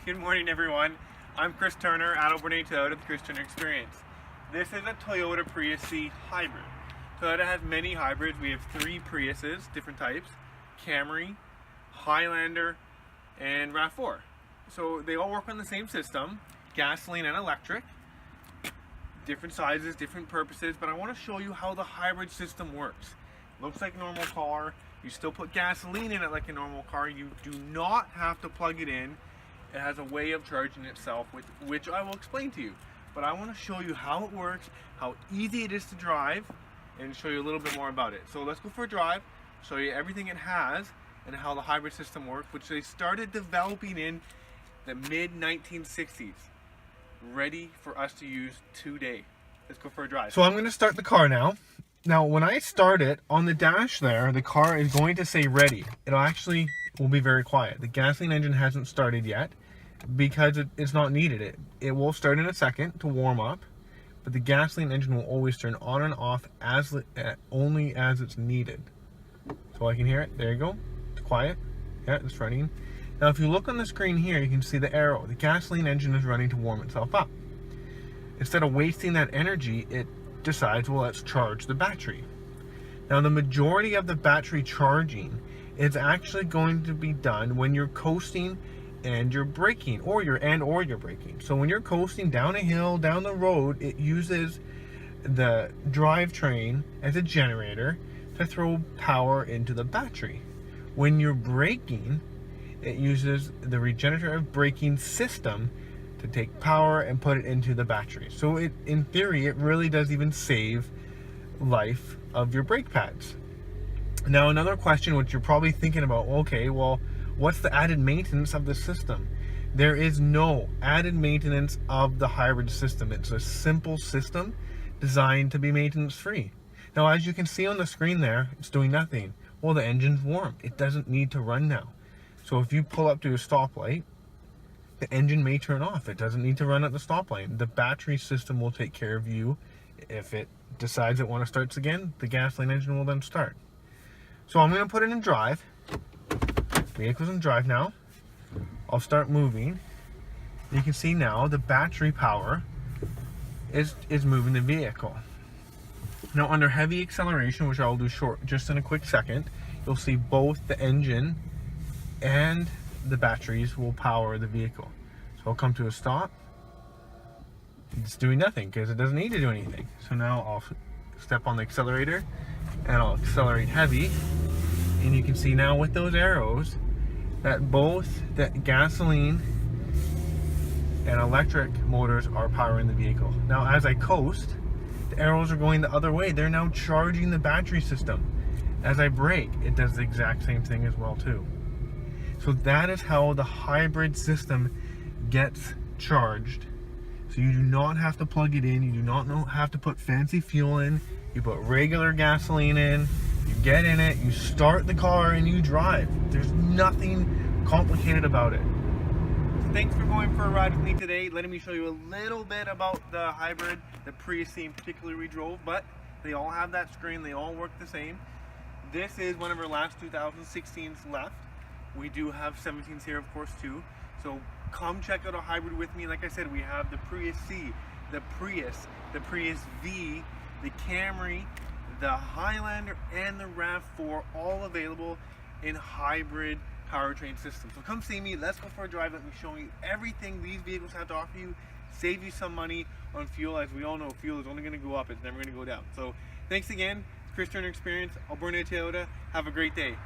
Good morning, everyone. I'm Chris Turner at Alberni Toyota, the Chris Turner Experience. This is a Toyota Prius C hybrid. Toyota has many hybrids. We have 3 Priuses, different types: Camry, Highlander, and RAV4. So they all work on the same system, gasoline and electric. Different sizes, different purposes, but I want to show you how the hybrid system works. Looks like a normal car. You still put gasoline in it like a normal car. You do not have to plug it in. It has a way of charging itself, which I will explain to you. But I want to show you how it works, how easy it is to drive, and show you a little bit more about it. So let's go for a drive, show you everything it has, and how the hybrid system works, which they started developing in the mid-1960s. Ready for us to use today. Let's go for a drive. So I'm going to start the car now. Now, when I start it, on the dash there, the car is going to say ready. It'll actually will be very quiet. The gasoline engine hasn't started yet because it's not needed. It will start in a second to warm up, but the gasoline engine will always turn on and off only as it's needed. So I can hear it. There you go. It's quiet. Yeah, it's running. Now, if you look on the screen here, you can see the arrow. The gasoline engine is running to warm itself up. Instead of wasting that energy, it decides, well, let's charge the battery. Now, the majority of the battery charging is actually going to be done when you're coasting and you're braking, or you're braking. So when you're coasting down a hill, down the road, it uses the drivetrain as a generator to throw power into the battery. When you're braking, it uses the regenerative braking system to take power and put it into the battery. So in theory, it really does even save life of your brake pads. Now, another question which you're probably thinking about, okay, well, what's the added maintenance of the system? There is no added maintenance of the hybrid system. It's a simple system designed to be maintenance free. Now, as you can see on the screen there, it's doing nothing. Well, the engine's warm. It doesn't need to run now. So if you pull up to a stoplight, the engine may turn off. It doesn't need to run at the stoplight. The battery system will take care of you. If it decides it wants to start again, the gasoline engine will then start. So I'm going to put it in drive. Vehicle's in drive now. I'll start moving. You can see now the battery power is moving the vehicle. Now, under heavy acceleration, which I'll do just in a quick second, you'll see both the engine and the batteries will power the vehicle. So I'll come to a stop. It's doing nothing because it doesn't need to do anything. So now I'll step on the accelerator and I'll accelerate heavy. And you can see now with those arrows that both the gasoline and electric motors are powering the vehicle. Now, as I coast, the arrows are going the other way. They're now charging the battery system. As I brake, it does the exact same thing as well too. So that is how the hybrid system gets charged. So you do not have to plug it in. You do not have to put fancy fuel in. You put regular gasoline in, you get in it, you start the car, and you drive. There's nothing complicated about it. Thanks for going for a ride with me today, letting me show you a little bit about the hybrid, the Prius C in particular we drove, but they all have that screen, they all work the same. This is one of our last 2016s left. We do have 17s here, of course, too. So come check out a hybrid with me. Like I said, we have the Prius C, the Prius V, the Camry, the Highlander, and the RAV4, all available in hybrid powertrain systems. So come see me. Let's go for a drive. Let me show you everything these vehicles have to offer you. Save you some money on fuel. As we all know, fuel is only going to go up. It's never going to go down. So thanks again. Chris Turner Experience, Alberni Toyota. Have a great day.